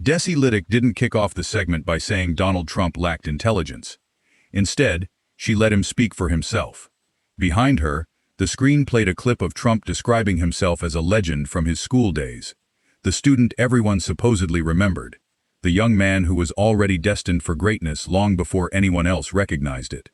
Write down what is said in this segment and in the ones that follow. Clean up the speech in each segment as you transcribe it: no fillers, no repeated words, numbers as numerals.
Desi Lydic didn't kick off the segment by saying Donald Trump lacked intelligence. Instead, she let him speak for himself. Behind her, the screen played a clip of Trump describing himself as a legend from his school days. The student everyone supposedly remembered. The young man who was already destined for greatness long before anyone else recognized it.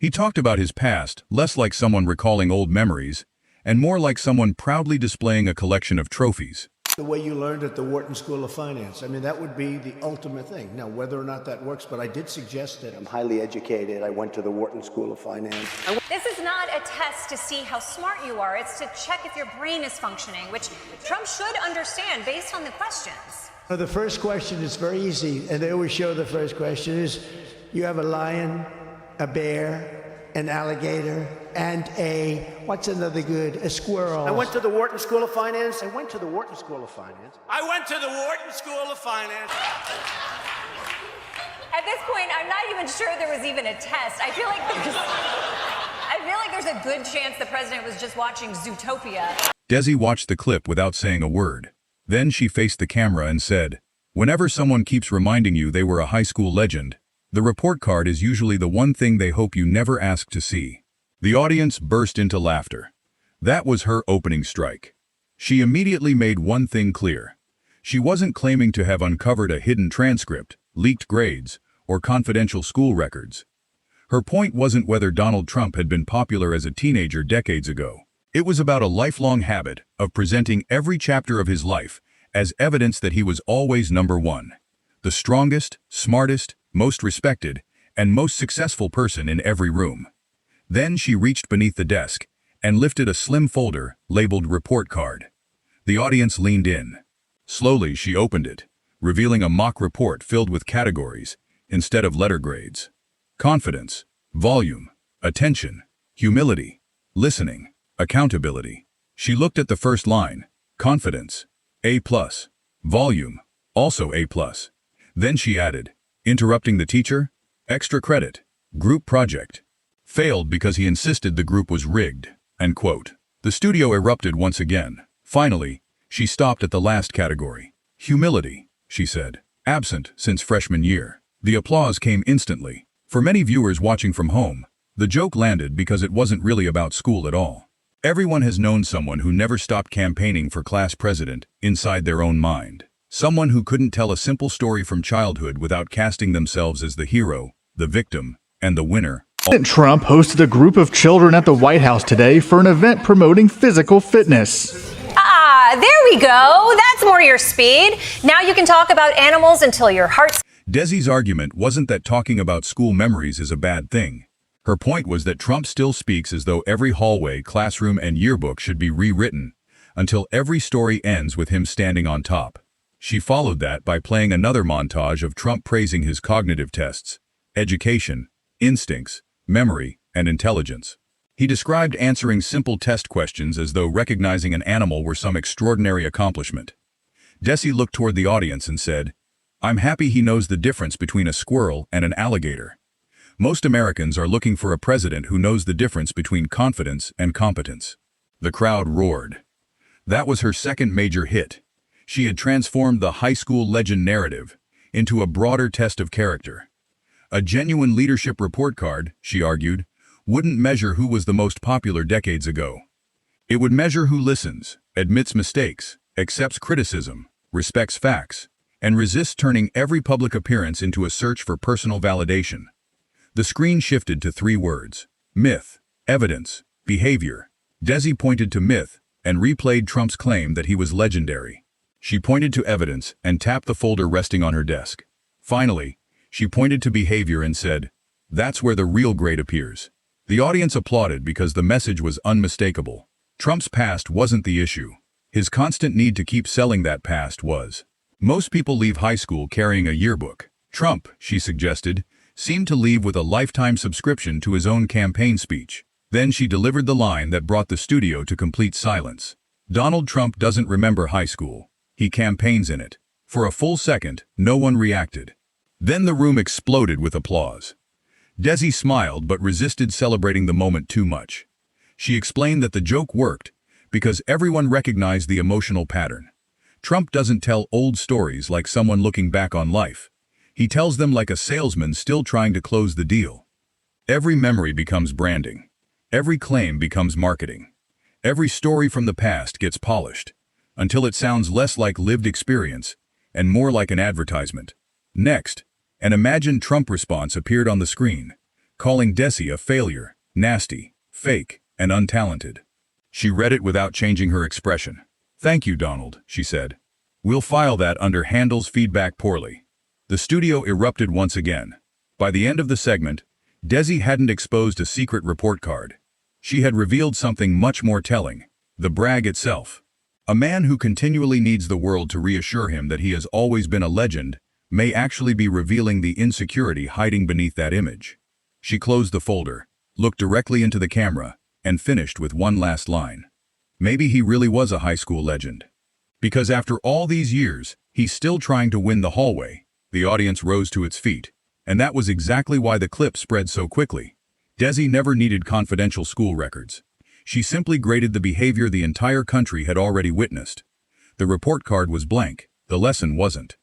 He talked about his past, less like someone recalling old memories, and more like someone proudly displaying a collection of trophies. The way you learned at the Wharton School of Finance. I mean, that would be the ultimate thing. Now, whether or not that works, but I did suggest that I'm highly educated. I went to the Wharton School of Finance. This is not a test to see how smart you are. It's to check if your brain is functioning, which Trump should understand based on the questions. The first question is very easy, and they always show the first question is, you have a lion, a bear, an alligator, and what's another good? A squirrel. I went to the Wharton School of Finance. I went to the Wharton School of Finance. I went to the Wharton School of Finance. At this point, I'm not even sure there was even a test. I feel like there's a good chance the president was just watching Zootopia. Desi watched the clip without saying a word. Then she faced the camera and said, "Whenever someone keeps reminding you they were a high school legend, the report card is usually the one thing they hope you never ask to see." The audience burst into laughter. That was her opening strike. She immediately made one thing clear. She wasn't claiming to have uncovered a hidden transcript, leaked grades, or confidential school records. Her point wasn't whether Donald Trump had been popular as a teenager decades ago. It was about a lifelong habit of presenting every chapter of his life as evidence that he was always number one, the strongest, smartest, most respected, and most successful person in every room. Then she reached beneath the desk and lifted a slim folder labeled report card. The audience leaned in. Slowly she opened it, revealing a mock report filled with categories instead of letter grades. Confidence, volume, attention, humility, listening, accountability. She looked at the first line, confidence, A+, volume, also A+. Then she added, interrupting the teacher, extra credit, group project. Failed because he insisted the group was rigged, end quote. The studio erupted once again. Finally, she stopped at the last category. Humility, she said, absent since freshman year. The applause came instantly. For many viewers watching from home, the joke landed because it wasn't really about school at all. Everyone has known someone who never stopped campaigning for class president inside their own mind. Someone who couldn't tell a simple story from childhood without casting themselves as the hero, the victim, and the winner. President Trump hosted a group of children at the White House today for an event promoting physical fitness. There we go. That's more your speed. Now you can talk about animals until your heart's... Desi's argument wasn't that talking about school memories is a bad thing. Her point was that Trump still speaks as though every hallway, classroom, and yearbook should be rewritten, until every story ends with him standing on top. She followed that by playing another montage of Trump praising his cognitive tests, education, instincts, memory, and intelligence. He described answering simple test questions as though recognizing an animal were some extraordinary accomplishment. Desi looked toward the audience and said, "I'm happy he knows the difference between a squirrel and an alligator." Most Americans are looking for a president who knows the difference between confidence and competence. The crowd roared. That was her second major hit. She had transformed the high school legend narrative into a broader test of character. A genuine leadership report card, she argued, wouldn't measure who was the most popular decades ago. It would measure who listens, admits mistakes, accepts criticism, respects facts, and resists turning every public appearance into a search for personal validation. The screen shifted to 3 words: myth, evidence, behavior. Desi pointed to myth and replayed Trump's claim that he was legendary. She pointed to evidence and tapped the folder resting on her desk. Finally, she pointed to behavior and said, "That's where the real grade appears." The audience applauded because the message was unmistakable. Trump's past wasn't the issue. His constant need to keep selling that past was. Most people leave high school carrying a yearbook. Trump, she suggested, seemed to leave with a lifetime subscription to his own campaign speech. Then she delivered the line that brought the studio to complete silence. Donald Trump doesn't remember high school. He campaigns in it. For a full second, no one reacted. Then the room exploded with applause. Desi smiled but resisted celebrating the moment too much. She explained that the joke worked because everyone recognized the emotional pattern. Trump doesn't tell old stories like someone looking back on life. He tells them like a salesman still trying to close the deal. Every memory becomes branding. Every claim becomes marketing. Every story from the past gets polished, until it sounds less like lived experience and more like an advertisement. Next, an imagined Trump response appeared on the screen, calling Desi a failure, nasty, fake, and untalented. She read it without changing her expression. "Thank you, Donald," she said. "We'll file that under handles feedback poorly." The studio erupted once again. By the end of the segment, Desi hadn't exposed a secret report card. She had revealed something much more telling: the brag itself. A man who continually needs the world to reassure him that he has always been a legend may actually be revealing the insecurity hiding beneath that image. She closed the folder, looked directly into the camera, and finished with one last line. Maybe he really was a high school legend. Because after all these years, he's still trying to win the hallway. The audience rose to its feet, and that was exactly why the clip spread so quickly. Desi never needed confidential school records. She simply graded the behavior the entire country had already witnessed. The report card was blank, the lesson wasn't.